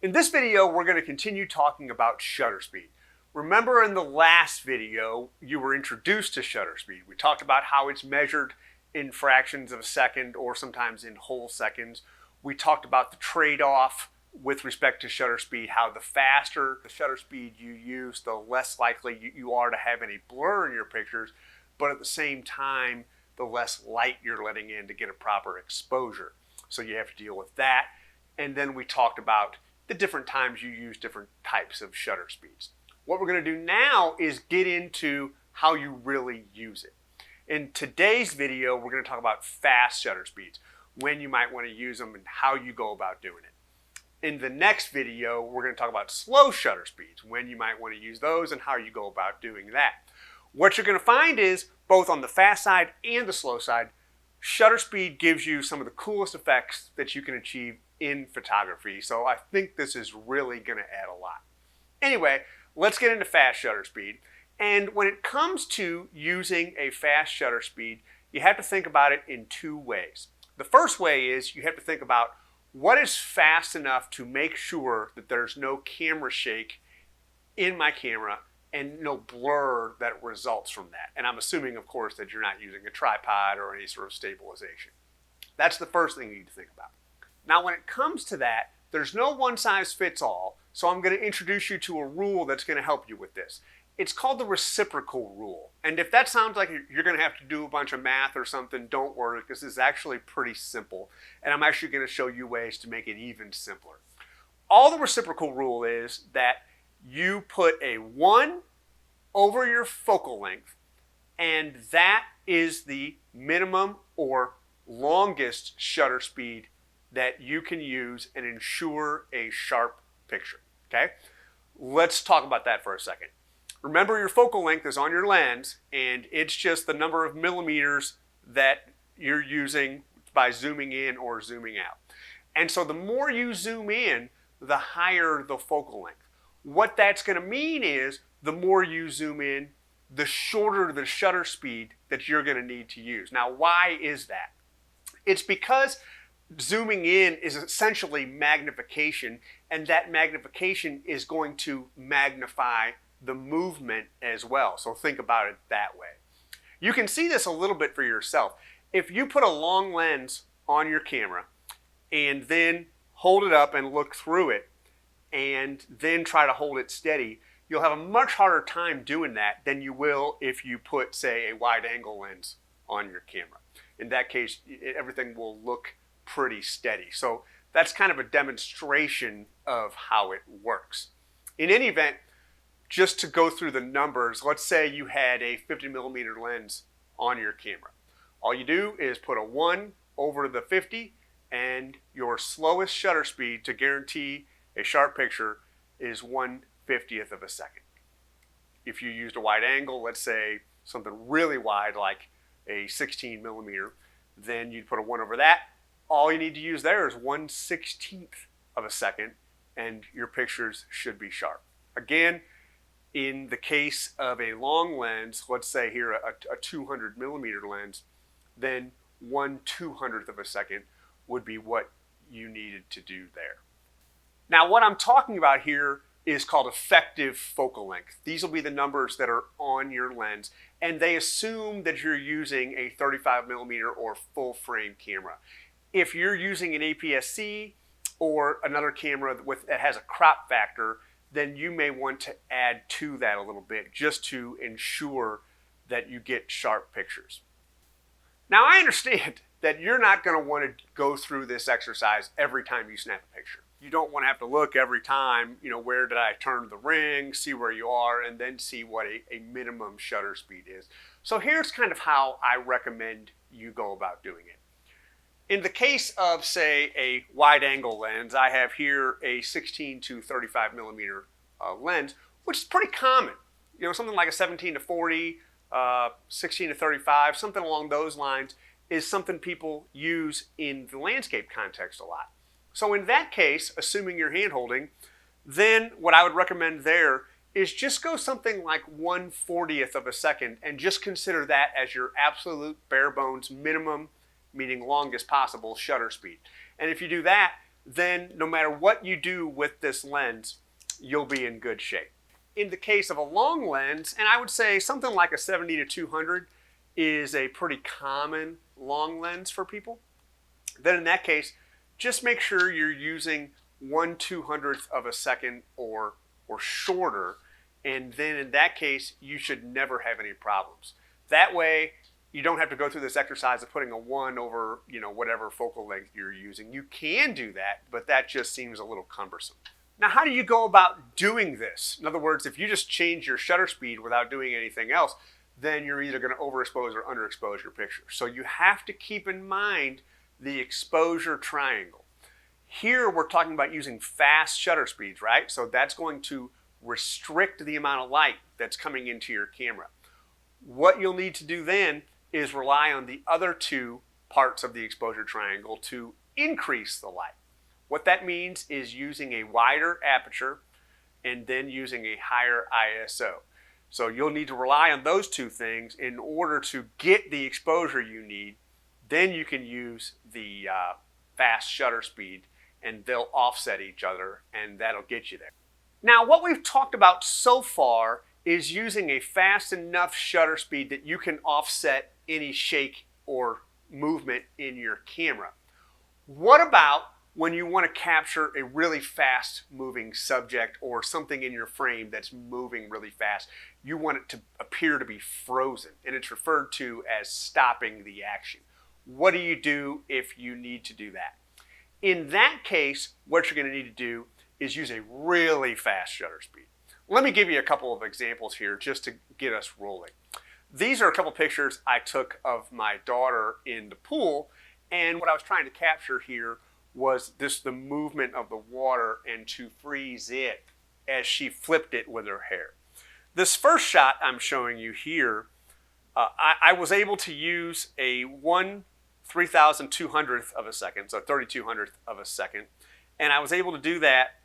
In this video, we're going to continue talking about shutter speed. Remember in the last video, you were introduced to shutter speed. We talked about how it's measured in fractions of a second or sometimes in whole seconds. We talked about the trade-off with respect to shutter speed, how the faster the shutter speed you use, the less likely you are to have any blur in your pictures, but at the same time, the less light you're letting in to get a proper exposure. So you have to deal with that. And then we talked about the different times you use different types of shutter speeds. What we're going to do now is get into how you really use it. In today's video, we're going to talk about fast shutter speeds, when you might want to use them and how you go about doing it. In the next video, we're going to talk about slow shutter speeds, when you might want to use those and how you go about doing that. What you're going to find is, both on the fast side and the slow side, shutter speed gives you some of the coolest effects that you can achieve in photography. So I think this is really going to add a lot. Anyway, let's get into fast shutter speed. And when it comes to using a fast shutter speed, you have to think about it in two ways. The first way is you have to think about what is fast enough to make sure that there's no camera shake in my camera and no blur that results from that. And I'm assuming, of course, that you're not using a tripod or any sort of stabilization. That's the first thing you need to think about. Now, when it comes to that, there's no one size fits all, so I'm going to introduce you to a rule that's going to help you with this. It's called the reciprocal rule. And if that sounds like you're going to have to do a bunch of math or something, don't worry, because this is actually pretty simple. And I'm actually going to show you ways to make it even simpler. All the reciprocal rule is that you put a 1 over your focal length, and that is the minimum or longest shutter speed that you can use and ensure a sharp picture. Okay? Let's talk about that for a second. Remember, your focal length is on your lens, and it's just the number of millimeters that you're using by zooming in or zooming out. And so the more you zoom in, the higher the focal length. What that's going to mean is the more you zoom in, the shorter the shutter speed that you're going to need to use. Now, why is that? It's because zooming in is essentially magnification, and that magnification is going to magnify the movement as well. So think about it that way. You can see this a little bit for yourself. If you put a long lens on your camera and then hold it up and look through it and then try to hold it steady, you'll have a much harder time doing that than you will if you put, say, a wide angle lens on your camera. In that case, everything will look pretty steady. So that's kind of a demonstration of how it works. In any event, just to go through the numbers, let's say you had a 50 millimeter lens on your camera. All you do is put a 1 over the 50, and your slowest shutter speed to guarantee a sharp picture is 1/50th of a second. If you used a wide angle, let's say something really wide like a 16 millimeter, then you'd put a 1 over that. All you need to use there is 1/16th of a second, and your pictures should be sharp. Again, in the case of a long lens, let's say here a 200 millimeter lens, then 1/200th of a second would be what you needed to do there. Now, what I'm talking about here is called effective focal length. These will be the numbers that are on your lens, and they assume that you're using a 35 millimeter or full frame camera. If you're using an APS-C or another camera that has a crop factor, then you may want to add to that a little bit just to ensure that you get sharp pictures. Now, I understand that you're not going to want to go through this exercise every time you snap a picture. You don't want to have to look every time, where did I turn the ring, see where you are, and then see what a minimum shutter speed is. So here's kind of how I recommend you go about doing it. In the case of, say, a wide angle lens, I have here a 16 to 35 millimeter lens, which is pretty common. Something like a 17 to 40, 16 to 35, something along those lines is something people use in the landscape context a lot. So in that case, assuming you're hand holding, then what I would recommend there is just go something like 1/40th of a second and just consider that as your absolute bare bones minimum, meaning longest possible shutter speed. And if you do that, then no matter what you do with this lens, you'll be in good shape. In the case of a long lens, and I would say something like a 70 to 200 is a pretty common long lens for people, then in that case, just make sure you're using 1/200th of a second or shorter, and then in that case, you should never have any problems. That way, you don't have to go through this exercise of putting a 1 over, whatever focal length you're using. You can do that, but that just seems a little cumbersome. Now, how do you go about doing this? In other words, if you just change your shutter speed without doing anything else, then you're either going to overexpose or underexpose your picture. So you have to keep in mind the exposure triangle. Here we're talking about using fast shutter speeds, right? So that's going to restrict the amount of light that's coming into your camera. What you'll need to do then is rely on the other two parts of the exposure triangle to increase the light. What that means is using a wider aperture and then using a higher ISO. So you'll need to rely on those two things in order to get the exposure you need. Then you can use the fast shutter speed and they'll offset each other and that'll get you there. Now, what we've talked about so far is using a fast enough shutter speed that you can offset any shake or movement in your camera. What about when you want to capture a really fast moving subject or something in your frame that's moving really fast? You want it to appear to be frozen, and it's referred to as stopping the action. What do you do if you need to do that? In that case, what you're going to need to do is use a really fast shutter speed. Let me give you a couple of examples here just to get us rolling. These are a couple pictures I took of my daughter in the pool, and what I was trying to capture here was the movement of the water and to freeze it as she flipped it with her hair. This first shot I'm showing you here, I was able to use a 1/3200th of a second, so 3200th of a second, and I was able to do that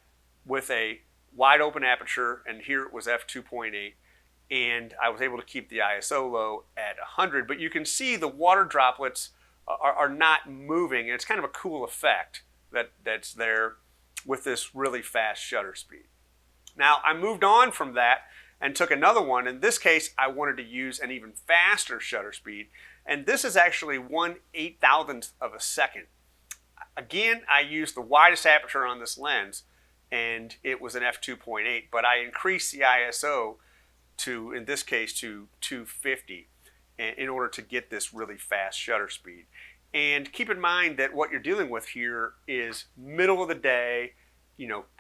with a wide open aperture, and here it was f2.8, and I was able to keep the ISO low at 100, but you can see the water droplets are not moving, and it's kind of a cool effect that's there with this really fast shutter speed. Now, I moved on from that and took another one. In this case, I wanted to use an even faster shutter speed, and this is actually 1/8000th of a second. Again, I used the widest aperture on this lens, and it was an f2.8, but I increased the ISO to, in this case, to 250 in order to get this really fast shutter speed. And keep in mind that what you're dealing with here is middle of the day,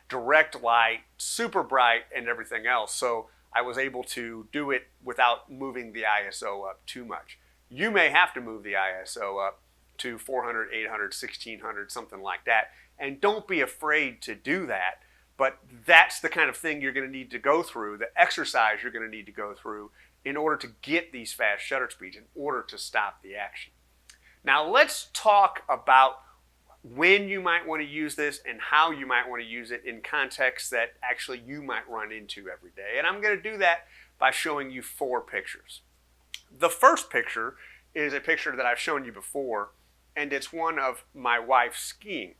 direct light, super bright, and everything else. So I was able to do it without moving the ISO up too much. You may have to move the ISO up to 400, 800, 1600, something like that. And don't be afraid to do that. But that's the kind of thing you're going to need to go through, the exercise you're going to need to go through in order to get these fast shutter speeds, in order to stop the action. Now let's talk about when you might want to use this and how you might want to use it in contexts that actually you might run into every day. And I'm going to do that by showing you 4 pictures. The first picture is a picture that I've shown you before, and it's one of my wife skiing.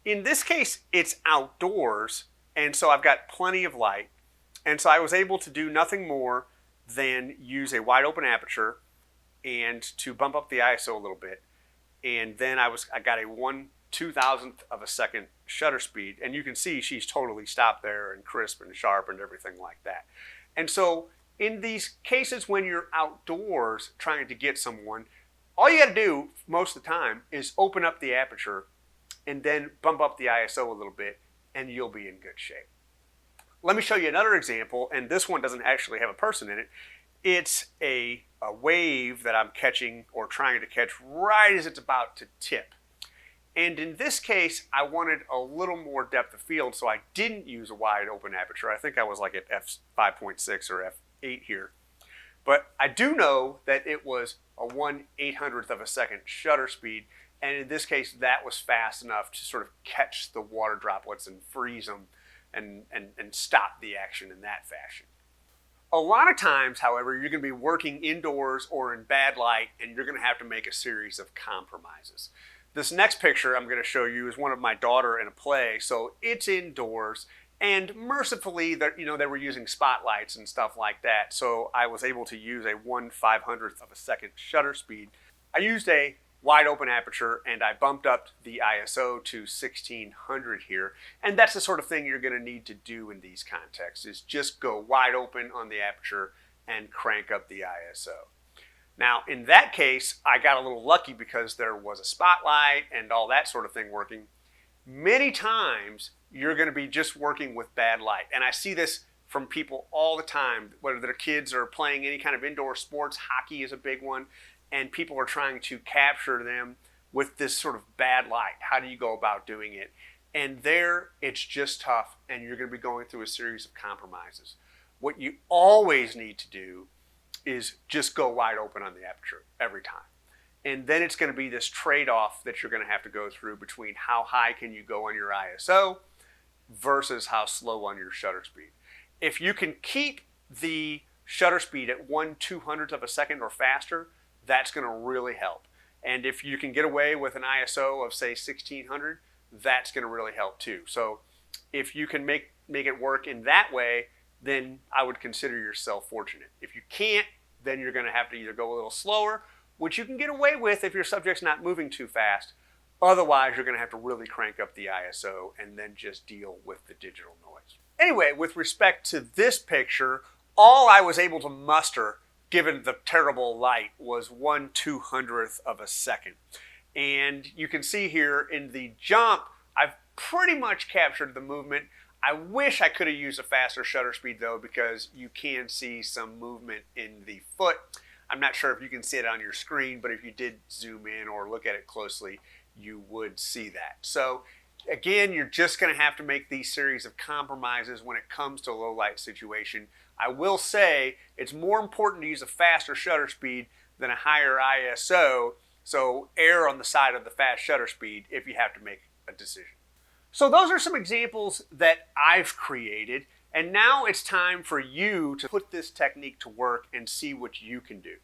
In this case, it's outdoors, and so I've got plenty of light, and so I was able to do nothing more than use a wide open aperture and to bump up the ISO a little bit, and then I got a 1/2000th of a second shutter speed, and you can see she's totally stopped there and crisp and sharp and everything like that. And so in these cases when you're outdoors trying to get someone, all you got to do most of the time is open up the aperture and then bump up the ISO a little bit, and you'll be in good shape. Let me show you another example, and this one doesn't actually have a person in it. It's a wave that I'm catching or trying to catch right as it's about to tip. And in this case, I wanted a little more depth of field, so I didn't use a wide open aperture. I think I was like at f5.6 or f8 here. But I do know that it was a 1/800th of a second shutter speed, and in this case, that was fast enough to sort of catch the water droplets and freeze them and stop the action in that fashion. A lot of times, however, you're going to be working indoors or in bad light, and you're going to have to make a series of compromises. This next picture I'm going to show you is one of my daughter in a play, so it's indoors, and mercifully, they were using spotlights and stuff like that, so I was able to use a 1/500th of a second shutter speed. I used a wide open aperture and I bumped up the ISO to 1600 here, and that's the sort of thing you're going to need to do in these contexts, is just go wide open on the aperture and crank up the ISO. Now, in that case, I got a little lucky because there was a spotlight and all that sort of thing working. Many times, you're going to be just working with bad light. And I see this from people all the time, whether their kids are playing any kind of indoor sports. Hockey is a big one. And people are trying to capture them with this sort of bad light. How do you go about doing it? And there, it's just tough. And you're going to be going through a series of compromises. What you always need to do is just go wide open on the aperture every time. And then it's going to be this trade-off that you're going to have to go through between how high can you go on your ISO versus how slow on your shutter speed. If you can keep the shutter speed at 1/200th of a second or faster, that's going to really help. And if you can get away with an ISO of say 1600, that's going to really help too. So if you can make it work in that way, then I would consider yourself fortunate. If you can't, then you're going to have to either go a little slower, which you can get away with if your subject's not moving too fast. Otherwise, you're going to have to really crank up the ISO and then just deal with the digital noise. Anyway, with respect to this picture, all I was able to muster, given the terrible light, was 1/200th of a second. And you can see here in the jump, I've pretty much captured the movement. I wish I could have used a faster shutter speed though, because you can see some movement in the foot. I'm not sure if you can see it on your screen, but if you did zoom in or look at it closely, you would see that. So again, you're just going to have to make these series of compromises when it comes to a low light situation. I will say it's more important to use a faster shutter speed than a higher ISO, so err on the side of the fast shutter speed if you have to make a decision. So those are some examples that I've created, and now it's time for you to put this technique to work and see what you can do.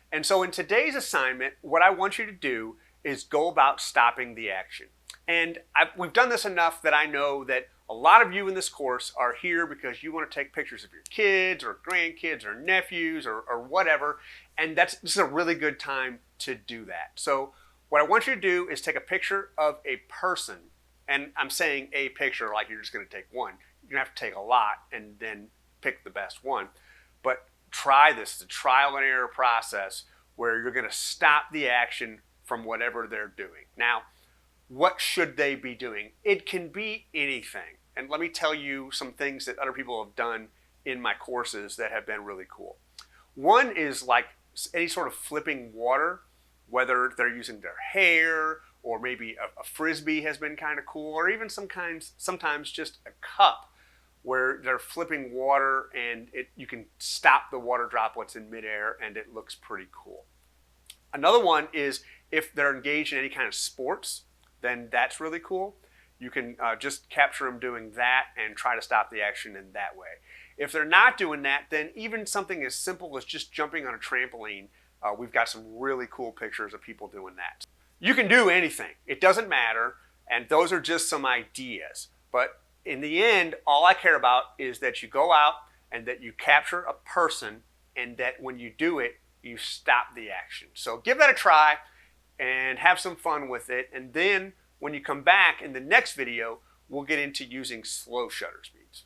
And so in today's assignment, what I want you to do is go about stopping the action. And we've done this enough that I know that a lot of you in this course are here because you want to take pictures of your kids or grandkids or nephews or whatever, and this is a really good time to do that. So what I want you to do is take a picture of a person. And I'm saying a picture like you're just going to take one. You're going to have to take a lot and then pick the best one. But try this. It's a trial and error process where you're going to stop the action from whatever they're doing. Now, what should they be doing? It can be anything. And let me tell you some things that other people have done in my courses that have been really cool. One is like any sort of flipping water, whether they're using their hair, or maybe a frisbee has been kind of cool, or even sometimes just a cup where they're flipping water and you can stop the water droplets in midair and it looks pretty cool. Another one is if they're engaged in any kind of sports, then that's really cool. You can just capture them doing that and try to stop the action in that way. If they're not doing that, then even something as simple as just jumping on a trampoline, we've got some really cool pictures of people doing that. You can do anything. It doesn't matter, and those are just some ideas. But in the end, all I care about is that you go out and that you capture a person, and that when you do it, you stop the action. So give that a try and have some fun with it. And then when you come back in the next video, we'll get into using slow shutter speeds.